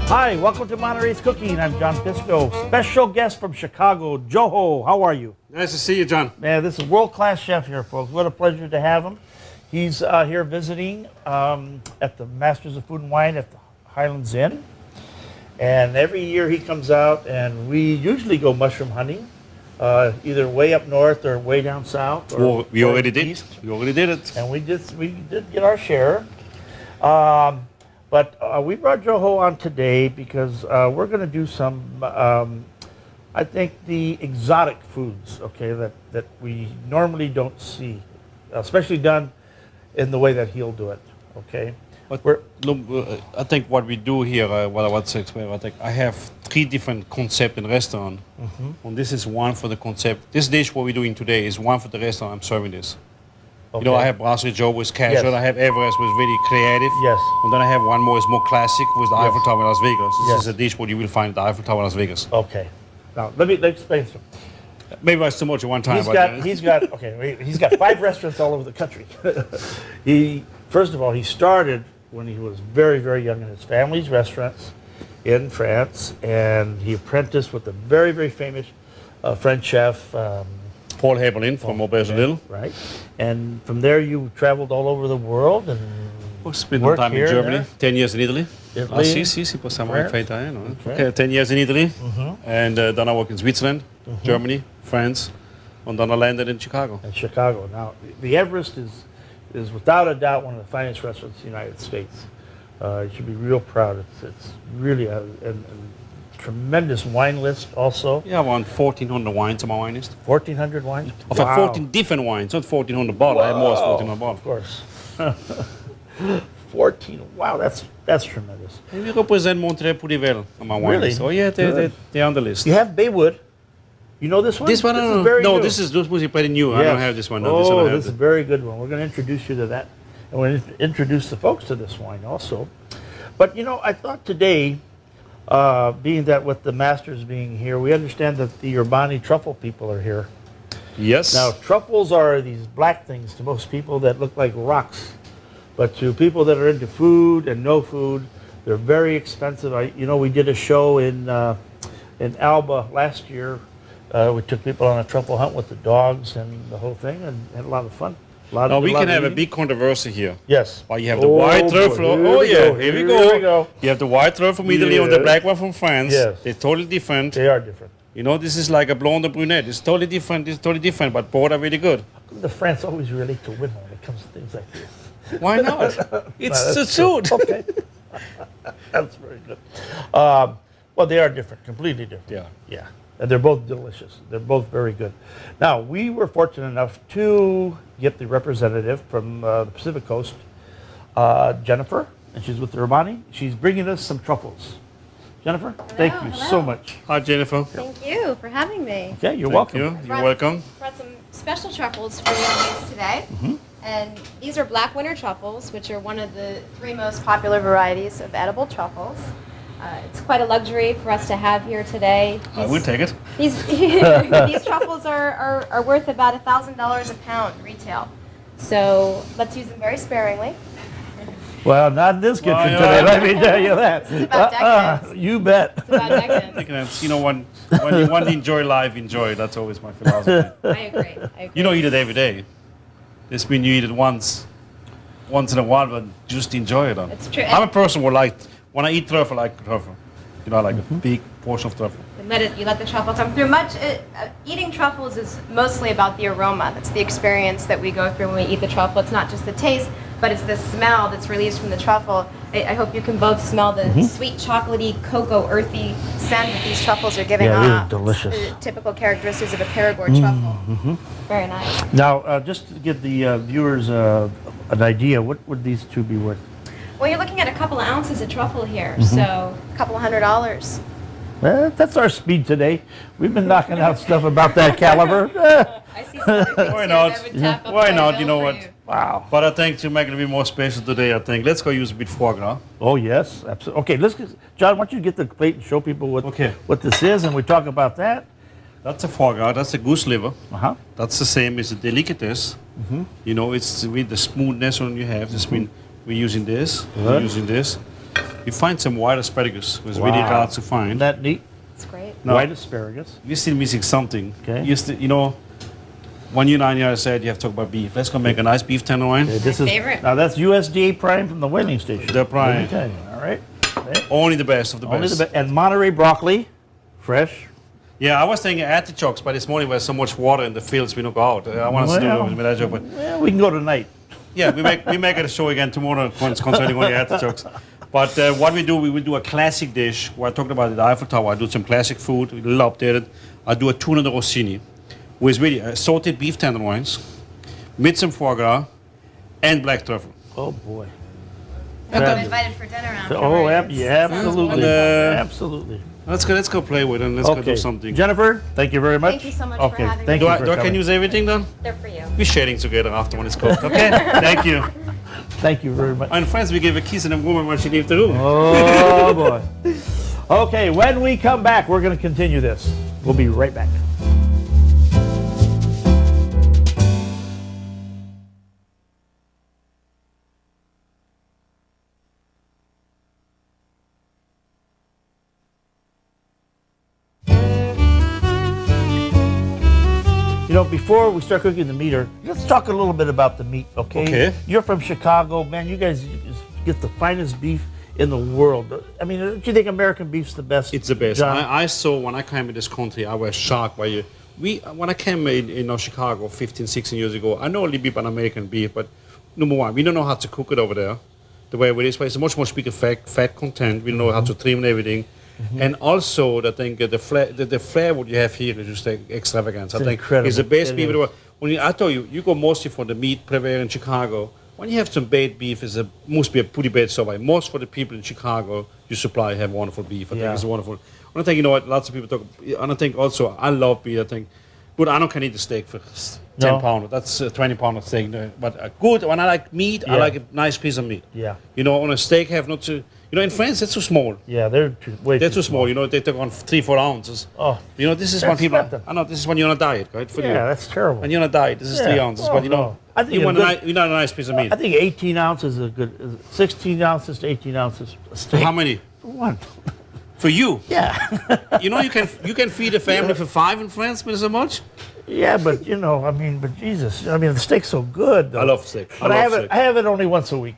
Hi, welcome to Monterey's Cooking. I'm Cookin Pisto. Special guest from Chicago, Joho. How are you? Nice to see you, John. Man, this is world-class chef here, folks. What a pleasure to have him. He's here visiting at the Masters of Food and Wine at the Highlands Inn. And every year he comes out, and we usually go mushroom hunting, either way up north or way down south. Or We already did. east. We already did it. And we did get our share. But we brought Joho on today because we're going to do some, I think, the exotic foods, okay, that we normally don't see, especially done in the way that he'll do it, okay? But look, I think what we do here, what I want to explain, I have 3 different concepts in the restaurant. And this is one for the concept. This dish, what we're doing today, is one for the restaurant. I'm serving this. Okay. You know, I have Brasserie Joe with casual. Yes. I have Everest with really creative. Yes. And then I have one more is more classic with the Eiffel Tower in Las Vegas. This Yes. is a dish what you will find at the Eiffel Tower in Las Vegas. Okay. Now, let me explain some. Maybe that's too much at one time. He's got 5 restaurants all over the country. First of all, he started when he was very, very young in his family's restaurants in France, and he apprenticed with a very, very famous French chef, Paul Hebelin from Auberge. right? And from there, you traveled all over the world and Spent worked time in here, Germany, there. 10 years in Italy. Italy. Sì, possiamo France. fare italiano. Okay. Okay, 10 years in Italy, and then I work in Switzerland, Germany, France, and then I landed in Chicago. in Chicago. Now, the Everest is without a doubt one of the finest restaurants in the United States. You should be real proud. It's really a tremendous wine list also. Yeah, around 1,400 wines on my wine list. 1,400 wines? Of 14 different wines, not 1,400 bottles. I have more than 1,400 bottles. Of course. 14. Wow, that's tremendous. And we represent Monterey pretty well on my wine Really? list. Oh yeah, they're on the list. You have Baywood. You know this one? This one, I don't is know. very No, new. this is pretty new. I don't have this one. No, this one I have this is a very good one. We're going to introduce you to that. And we're going to introduce the folks to this wine also. But, you know, I thought today, being that with the Masters being here, we understand that the Urbani Truffle people are here. Yes. Now, truffles are these black things to most people that look like rocks. But to people that are into food and no food, they're very expensive. We did a show in Alba last year. We took people on a truffle hunt with the dogs and the whole thing, and had a lot of fun. Now we can have a big controversy here. Yes. Well, you have the white truffle. Oh yeah, here we go. You have the white truffle from Italy or the black one from France. Yes. They're totally different. They are different. You know, this is like a blonde or brunette. It's totally different. It's totally different, but both are really good. The France always relate to women when it comes to things like this. Why not? It's the truth. Okay. That's very good. Well, they are different, completely different. Yeah. Yeah. And they're both delicious. They're both very good. Now, we were fortunate enough to get the representative from the Pacific Coast, Jennifer, and she's with Urbani. She's bringing us some truffles. Jennifer, thank you so much. Hi, Jennifer. Thank you for having me. Okay, you're welcome. You're welcome. Brought some special truffles for you today. And these are black winter truffles, which are one of the 3 most popular varieties of edible truffles. It's quite a luxury for us to have here today. I would take it. These truffles are worth about $1,000 a pound retail. So let's use them very sparingly. Well, not in this kitchen today, let me tell you that. It's about decadence. You bet. It's about decadence. You know, when you want to enjoy life, enjoy it. That's always my philosophy. I agree. You don't eat it every day. This means you eat it once in a while, but just enjoy it. It's true. I'm a person who when I eat truffle, I like truffle. You know, I like a big portion of truffle. You let the truffle come through. Eating truffles is mostly about the aroma. That's the experience that we go through when we eat the truffle. It's not just the taste, but it's the smell that's released from the truffle. I hope you can both smell the sweet, chocolatey, cocoa, earthy scent that these truffles are giving off. They're delicious. It's the typical characteristics of a Perigord truffle. Very nice. Now, just to give the viewers an idea, what would these 2 be worth? Well, you're looking at a couple of ounces of truffle here, so a couple of $100. That's our speed today. We've been knocking out stuff about that caliber. I see some other things Why here not? that would tap up Why my not? bill You know for what? you. Wow. But I think to make it a bit more special today, let's go use a bit foie gras. Oh, yes, absolutely. Okay, John, why don't you get the plate and show people what this is, and we talk about that. That's a foie gras. That's a goose liver. Uh-huh. That's the same as a delicatesse. You know, it's with the smoothness one you have. This means we're using this. We're using this. We find some white asparagus. It was really Wow. hard to find. Isn't that neat? It's great. No. White asparagus. We're still missing something. Okay. You know, when you're 9 years old, you have to talk about beef. Let's go make a nice beef tenderloin. Okay, this is favorite. now that's USDA prime from the whaling station. The prime. Okay, all right. Okay. Only the best of the Only best. the and Monterey broccoli, fresh. Yeah, I was thinking artichokes, but this morning there's so much water in the fields we don't go out. I want us to Well. do that joke, but Well, we can go tonight. yeah, we make it a show again tomorrow concerning only artichokes. But what we do, we will do a classic dish. Where I talked about the Eiffel Tower. I do some classic food, a little updated. I do a tuna de rossini, with really salted beef tenderloins, with some foie gras, and black truffle. Oh boy. I'm Fabulous. invited for dinner afterwards. Oh, yeah, absolutely, And, absolutely. Let's go play with it and let's go Okay, do something. Jennifer, thank you very much. Thank you so much for Okay, having thank me. you Do for I can coming. use everything then? They're for you. We're sharing together after when it's cooked, okay? Thank you. Thank you very much. And friends, we gave a kiss and a woman when she left the room. Oh boy. Okay, when we come back, we're going to continue this. We'll be right back. You know, before we start cooking the meat, let's talk a little bit about the meat, okay? Okay. You're from Chicago, man. You guys get the finest beef in the world. I mean, don't you think American beef's the best? It's the best. John? I saw when I came in this country, I was shocked by you. When I came in Chicago 15, 16 years ago, I know a little bit about American beef, but number one, we don't know how to cook it over there the way it is. But it's a much more bigger fat content. We don't know how to trim and everything. And also, I think the flavor you have here is just extravagant. I think incredible. it's the best It beef in is. the world. I told you, you go mostly for the meat prepared in Chicago. When you have some baked beef, must be a pretty bad survey. Most for the people in Chicago you supply have wonderful beef. I think it's wonderful. And I think, you know what, lots of people talk, and I think also, I love beef, I think, good, I can eat a steak for 10 No. pounds. That's a 20 pound of steak. But good, when I like meat, I Yeah. like a nice piece of meat. Yeah. You know, on a steak, have not to, you know, in France, it's too small. Yeah, they're way They're too small, you know, they take on 3-4 ounces. Oh, You know, this is That's when people, not the- I know, this is when you're on a diet, right? For yeah, you. that's terrible. When you're on a diet, this is Yeah. 3 ounces. Oh, But, you know, no. I think you a want good- you want a nice piece of meat. I think 18 ounces is a good, 16 ounces to 18 ounces a steak. How many? One. For you. Yeah. You know, you can feed a family for 5 in France with so much. Yeah, but you know, I mean, but Jesus, I mean, the steak's so good. Though. I love steak. But I I love have it. steak. I have it only once a week.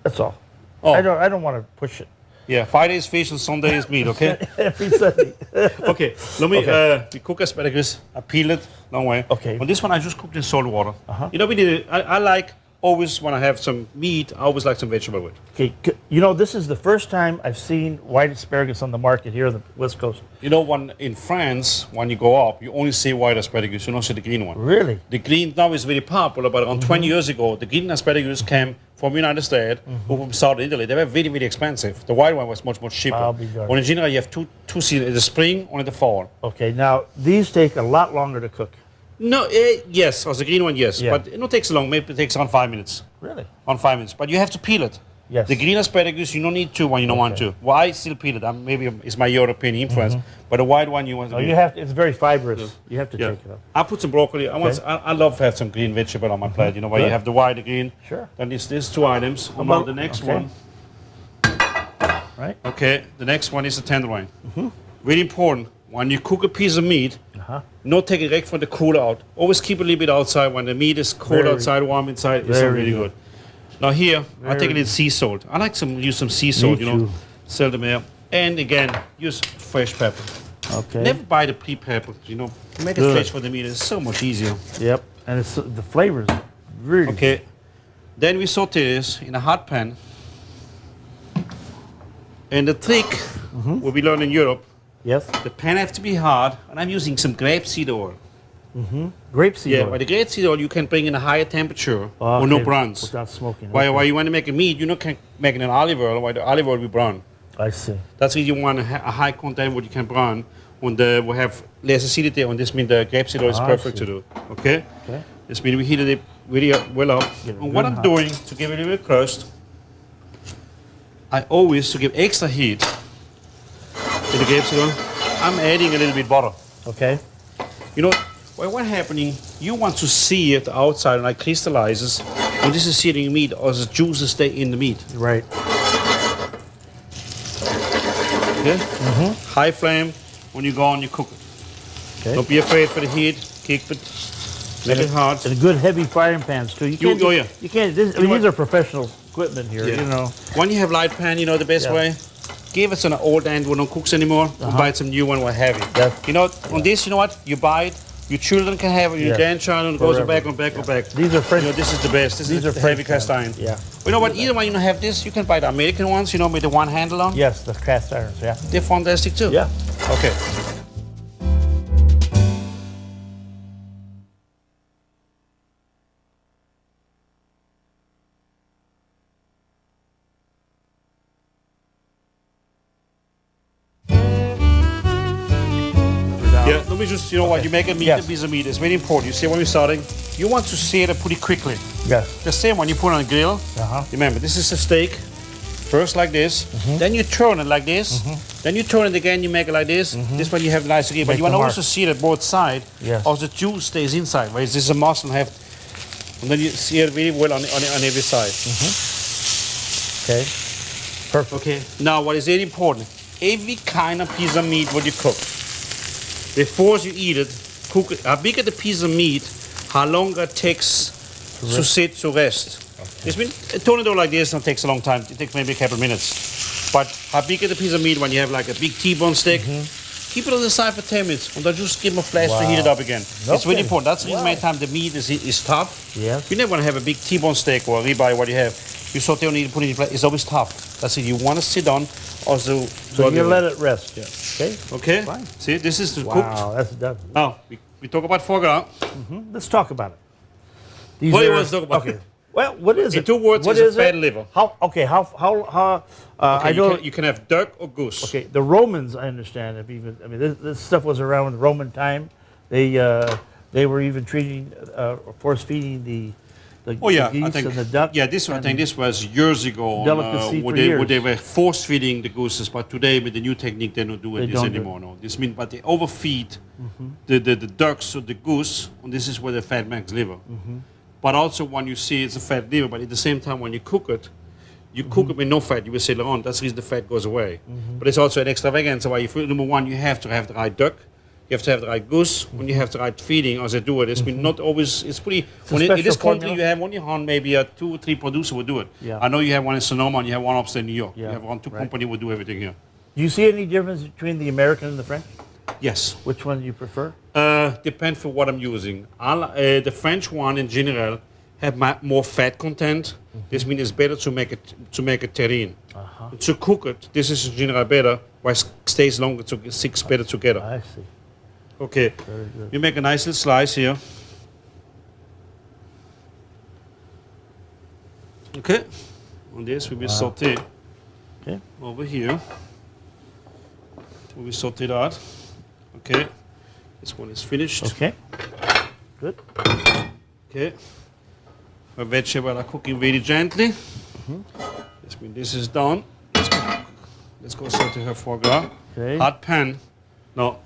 That's all. Oh. I don't want to push it Yeah, Friday is fish and Sunday is meat, okay? every Sunday. Okay, let me, Okay. we cook asparagus, I peel it, long way. Okay. On this one, I just cooked in salt water. Uh-huh. You know, we did it, I like, always when I have some meat, I always like some vegetable with. Okay, you know, this is the first time I've seen white asparagus on the market here on the West Coast. You know, when in France, when you go up, you only see white asparagus, you don't see the green one. Really? The green now is very popular, but around Mm-hmm. 20 years ago, the green asparagus came from United States Mm-hmm. or from Southern Italy. They were very, very expensive. The white one was much, much cheaper. I'll be darned. Well, in general, you have two seasons, in the spring or in the fall. Okay, now these take a lot longer to cook. No, yes, as the green one, yes. Yeah. But it don't take so long. Maybe it takes around 5 minutes. Really? On 5 minutes. But you have to peel it. Yes. The green asparagus, you don't need to when you don't want Okay. to. Well, I still peel it. Maybe it's my European influence. But the white one, you want to Oh, peel. you have to, it's very fibrous. You have to Yeah. take it up. I put some broccoli. I love to have some green vegetable on my plate. You know, where you Good. have the white, the green. Sure. Then these 2 items. How about- about the next okay. one? Right? Okay, the next one is the tenderloin. Very important. When you cook a piece of meat, Uh-huh. not take it direct from the cooler out. Always keep it a little bit outside. When the meat is cold Very- outside, warm inside, it's very really good. good. Now here, I take a Very little sea salt. I like use some sea salt, you know, too. seldom here. And again, use fresh pepper. Okay. Never buy the pre-pepper, you know. Make it Good. fresh for the meat. It's so much easier. Yep. And it's the flavors really. Okay. Then we saute this in a hot pan. And the trick, what we learned in Europe, Yes. the pan has to be hard, and I'm using some grapeseed oil. Grapeseed Yeah, oil. by the grapeseed oil, you can bring in a higher temperature or no Okay, bronze. Without smoking. While Okay. you want to make a meat, you can make it in olive oil, while the olive oil will brown. I see. That's why you want a high content what you can brown, and we have less acidity, and this means the grapeseed oil is I perfect see. to do. Okay? Okay. This means we heated it really well up. Get it And what good I'm hot. doing to give it a little bit crust, I always, to give extra heat to the grapeseed oil, I'm adding a little bit butter. Okay. You know, what's happening, you want to see it outside and it crystallizes, and this is sitting in meat, or the juices stay in the meat. Right. Okay? High flame. When you go on, you cook it. Okay. Don't be afraid for the heat. Keep it. Make it hot. And good heavy frying pans too. You can't. Oh, yeah. You can't. This, I mean, these are professional equipment here. Yeah. You know. When you have light pan, you know the best Yeah. way? Give us an old end one don't cooks anymore. We'll buy some new one, we're heavy. Yes. You know, on this, you know what? You buy it, your children can have it, your Yes. grandchild, and it goes Forever. back and back and back. These are French. You know, this is the best. This These is are the French heavy cast pans. iron. Yeah. You know what? Either one, you don't have this, you can buy the American ones, you know, with the one handle on. Yes, the cast irons. Yeah. They're fantastic too. Yeah. Okay. Yeah, let me just, you know what, you make a meat, Yes. a piece of meat. It's very important. You see when we're starting, you want to sear it pretty quickly. Yes. The same when you put it on a grill. Uh-huh. Remember, this is a steak. First like this, then you turn it like this, then you turn it again, you make it like this. This one you have nice again, but Make you want the to mark. also sear it both sides, Yes. or the juice stays inside. Right? This is a muscle have, and then you sear it really well on every side. Okay. Perfect. Okay. Now, what is very important? Every kind of piece of meat what you cook, before you eat it, cook it. How bigger the piece of meat, how longer it takes to sit to rest. This means a tornado like this don't takes a long time. It takes maybe a couple of minutes. But how big is the piece of meat when you have like a big T-bone steak? Keep it on the side for 10 minutes, and then just give them a flash to heat it up again. It's really Okay. important. That's the reason many times the meat is tough. Yes. You never want to have a big T-bone steak or a ribeye. What you have, you saute on it, put it in your plate. It's always tough. That's it. You want to sit on, also. So you let it rest. Yeah. Okay. Okay. Fine. See, this is the Wow, cooked. that's done. Now we talk about foie gras. Let's talk about it. These What do you want to talk about? Okay. Well, what is In it? 2 words, What it's a is fat it? liver. How? Okay. How? I know. You can have duck or goose. Okay, the Romans, I understand, have even. I mean, this stuff was around in Roman time. They were even treating, force feeding the Oh yeah, geese I think. and the duck. Yeah, I think this was years ago. Delicacy for where they years. were force feeding the gooses, but today with the new technique they don't do They this don't do anymore. No, this means but they overfeed the ducks or the goose, and this is where the fat makes liver. But also when you see it's a fat liver, but at the same time when you cook it. You cook it with no fat, you will say later on, that's the reason the fat goes away. But it's also an extravaganza why number one, you have to have the right duck, you have to have the right goose, when you have the right feeding as they do it. It's been not always, it's pretty, a in this special country formula. you have only on maybe 2 or 3 producers will do it. Yeah. I know you have one in Sonoma and you have one upstate New York. Yeah, You have 1, 2 right. company will do everything here. Do you see any difference between the American and the French? Yes. Which one do you prefer? Depends for what I'm using. The French one in general have more fat content. This means it's better to make it terrine. To cook it, this is in general better, why it stays longer to sticks better together. I see. Okay, Very good. you make a nice little slice here. Okay, on this we will saute Okay. over here. We will saute that. Okay, this one is finished. Okay. Good. Okay. My vegetables are cooking very gently. This means this is done. Let's go saute her foie gras. Okay. Hot pan. No,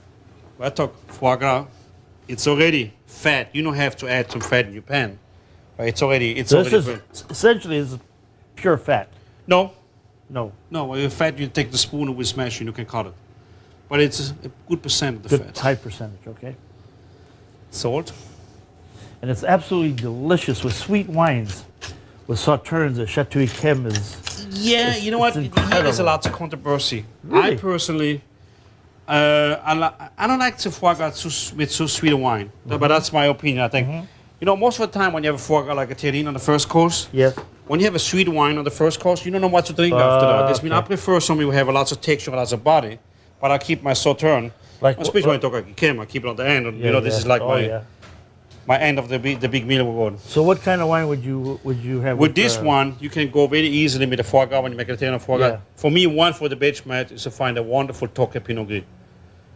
I talk foie gras. It's already fat. You don't have to add some fat in your pan. Right? It's already. So already this is essentially is pure fat. no, No. no. When you're fat, you take the spoon and we smash it. You can cut it. But it's a good percent of the Good fat. high percentage. Okay. Salt. And it's absolutely delicious with sweet wines, with sauternes. The Chateau Yquem is. Yeah, you know what? it's Here there's a incredible. lot of controversy. Really? I personally, I don't like the foie gras with so sweet a wine, but that's my opinion. I think, you know, most of the time when you have a foie gras like a terrine on the first course, Yes. when you have a sweet wine on the first course, you don't know what to drink after that. This means I okay. prefer somebody who have lots of texture, lots of body, but I keep my sauterne. Like Especially when I talk like Yquem, I keep it on the end. And, Yeah, you know, this yeah. is like Oh, my yeah. my end of the big meal reward. So what kind of wine would you have With this one, you can go very easily with the foie gras when you make a Italian foie gras. Yeah. For me, one for the benchmark is to find a wonderful Tocca Pinot Gris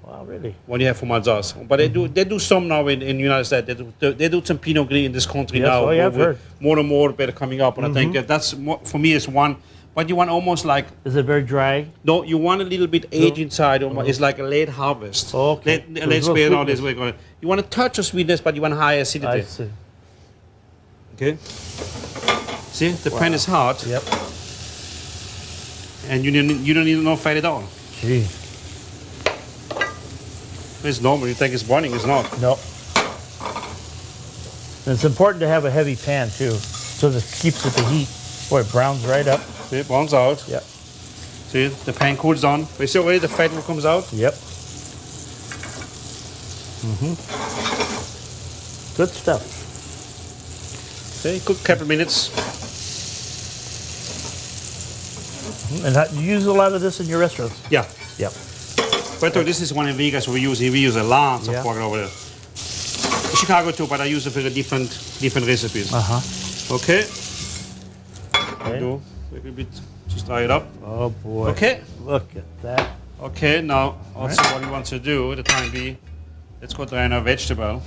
Wow, really? when you have from Alsace. But they do some now in the United States. They do some Pinot Gris in this country Yes, now. oh, yeah, I've with heard. more and more better coming up. And I think that's more, for me is one. But you want almost like Is it very dry? no, you want a little bit age inside. It's like a late harvest. Okay. So Let's there's no spare it out this sweetness. way. You want a touch of sweetness, but you want high I acidity. see. Okay. See, the pan is hot, Yep. and you don't need no fat at all. Gee. It's normal. You think it's burning? It's not. No. And it's important to have a heavy pan too, so that it keeps it the heat. Boy, it browns right up. See, it burns out. Yep. See, the pan cools down. You see already the fat comes out? Yep. Good stuff. Okay, cook a couple minutes. And you use a lot of this in your restaurants? Yeah. Yep. But this is one in Vegas we use. We use a lot of pork over there. In Chicago too, but I use it for the different recipes. Okay. Okay. Do a little bit, just tie it up. Oh boy. Okay. Look at that. Okay, now also what we want to do at the time being, let's go drain our vegetable.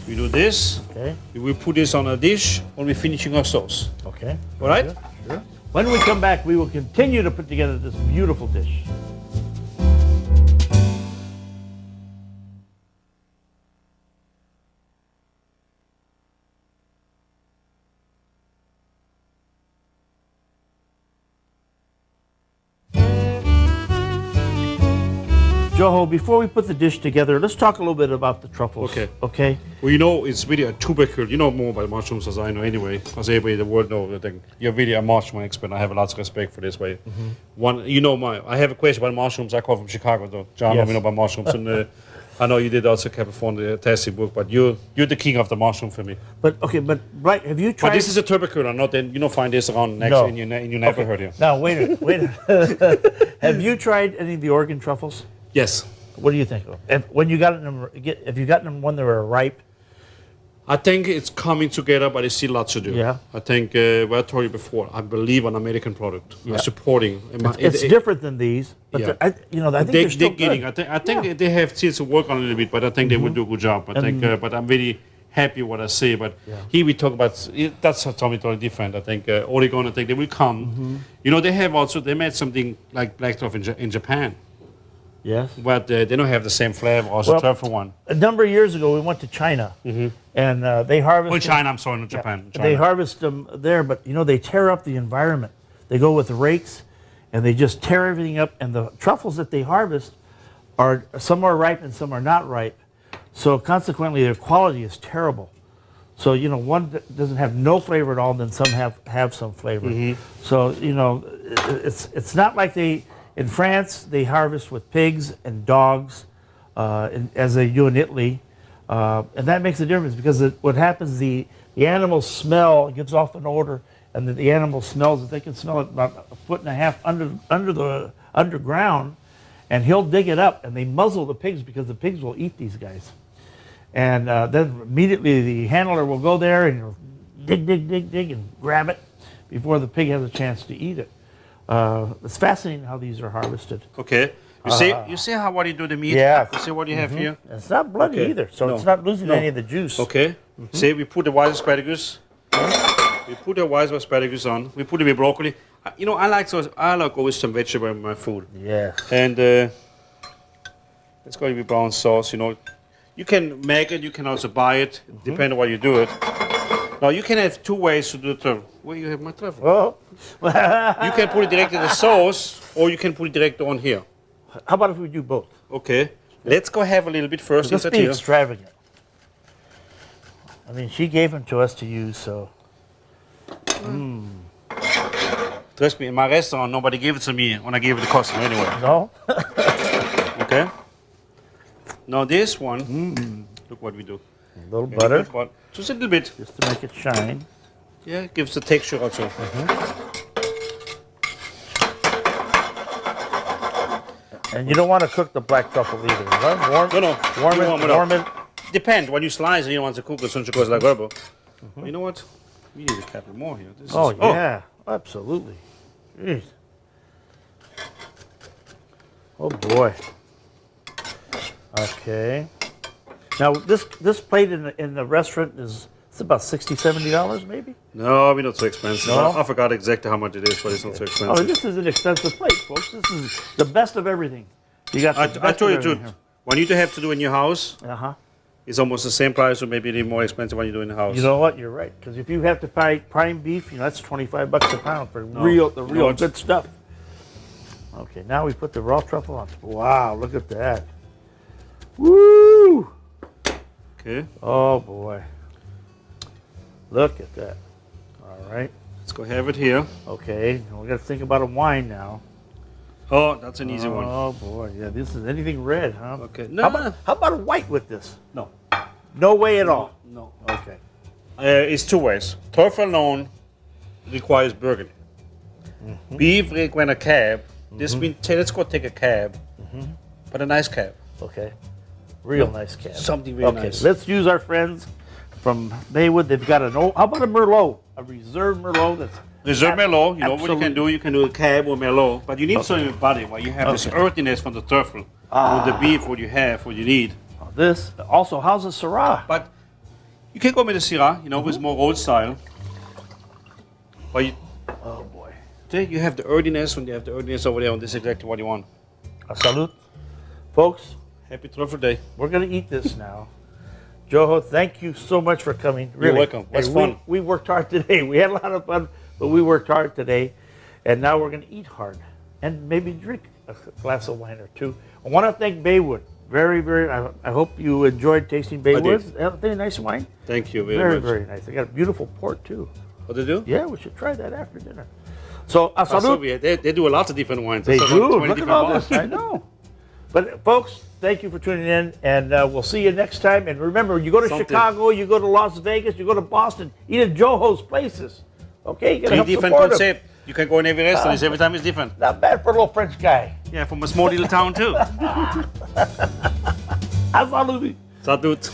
We do this. Okay. We will put this on a dish when we're finishing our sauce. Okay. All right? Sure. When we come back, we will continue to put together this beautiful dish. Joho, before we put the dish together, let's talk a little bit about the truffles. Okay. Okay. Well, you know, it's really a tubercle. You know more about mushrooms as I know anyway. As everybody in the world knows, I think you're really a mushroom expert. I have lots of respect for this way. One, you know, I have a question about mushrooms. I come from Chicago, though. John, Yes. let me know about mushrooms. And I know you did also California testing book, but you're the king of the mushroom for me. But okay, right? Have you tried? But this is a tubercle, not then you don't find this around next No. in your neighborhood here. Now wait a minute. Have you tried any of the Oregon truffles? Yes. What do you think? When you got them, have you gotten them when they were ripe? I think it's coming together, but it's still lots to do. Yeah. I think, what I told you before, I believe an American product. Yeah. Supporting. It's different than these, but Yeah. I think they're still they're getting. good. I think they have still to work on a little bit, but I think they will do a good job. I think, but I'm really happy what I see. But here we talk about that's something totally different. I think Oregon. I think they will come. You know, they made something like black truffle in Japan. Yes. But they don't have the same flavor as the truffle one. A number of years ago, we went to China, and they harvest. Oh, China. I'm sorry, not Japan. China. They harvest them there, but they tear up the environment. They go with rakes, and they just tear everything up. And the truffles that they harvest some are ripe and some are not ripe. So consequently, their quality is terrible. So one doesn't have no flavor at all, then some have some flavor. So it's not like they. In France, they harvest with pigs and dogs, as they do in Italy, and that makes a difference because what happens, the animals smell, it gives off an odor, and the animal smells it. They can smell it about 1.5 feet underground, and he'll dig it up, and they muzzle the pigs because the pigs will eat these guys. And then immediately the handler will go there and dig, and grab it before the pig has a chance to eat it. It's fascinating how these are harvested. Okay. You see how what you do the meat? Yeah. You see what you have here? It's not bloody either, so it's not losing any of the juice. Okay. See, we put the white asparagus. We put the white asparagus on. We put a bit of broccoli. I like always some vegetable in my food. Yeah. And it's going to be brown sauce. You can make it. You can also buy it, depending on what you do it. Now you can have two ways to do the truffle. Where you have my truffle? Well, you can put it directly in the sauce, or you can put it directly on here. how about if we do both? Okay. Let's go have a little bit first. Let's be extravagant. I mean, she gave them to us to use, so. Trust me, in my restaurant, nobody gave it to me when I gave it to the customer anyway. No? Okay. Now this one, look what we do. A little butter, Just a little bit. just to make it shine. Yeah, it gives the texture also. And you don't want to cook the black truffle either, right? Warm it. Depend. When you slice it, you don't want to cook it so it goes like rubber. You know what? We need a couple more here. Yeah, absolutely. Jeez. Oh boy. Okay. Now this plate in the restaurant it's about $60, $70 maybe? No, we're not so expensive. No? I forgot exactly how much it is, but it's not so Oh, expensive. this is an expensive plate, folks. This is the best of everything. You got. I told you, dude, what you have to do in your house, It's almost the same price, or maybe a little more expensive when you do it in the house. You know what? You're right. Because if you have to buy prime beef, that's $25 a pound for the real good stuff. Okay, now we put the raw truffle on. Wow, look at that. Woo! Okay. Oh boy. Look at that. All right. Let's go have it here. Okay, and we got to think about a wine now. Oh, that's an easy one. Oh boy, yeah. This is anything red, huh? Okay. How about a white with this? No. No way at all. No. Okay. It's two ways. Truffle alone requires burgundy. Beef requires a cab. This means let's go take a cab, but a nice cab. Okay. Real nice cab. Something real Okay, nice. let's use our friends from Maywood. They've got how about a Merlot? A reserve Merlot that's Reserve Merlot, you know what you absolutely. can do? You can do a cab or Merlot, but you need something in your body where you have this earthiness from the truffle. With the beef, what you have, what you need. This also, how's the Syrah? But you can go with the Syrah, with more old style. But Oh boy. you have the earthiness, when you have the earthiness over there, and this is exactly what you want. Salute. Folks, Happy Truffle Day. we're going to eat this now. Joho, thank you so much for coming. Really. You're welcome. It was fun. We worked hard today. We had a lot of fun, but we worked hard today. And now we're going to eat hard and maybe drink a glass of wine or two. I want to thank Baywood. Very, very, I hope you enjoyed tasting Baywood. Very nice wine. Thank you very, Very, much. very nice. They got a beautiful port too. What they do? Yeah, we should try that after dinner. So, salute. So they do a lot of different wines. They There's do. about 20 Look at different all wines. this. I know. But folks, thank you for tuning in, and we'll see you next time. And remember, you go to Chicago, you go to Las Vegas, you go to Boston, eat at Joho's places. Okay, you gotta 3 help different support 'em. concepts. You can go in every restaurant. Every time it's different. Not bad for a little French guy. Yeah, from a small little town too. Salute. Salute.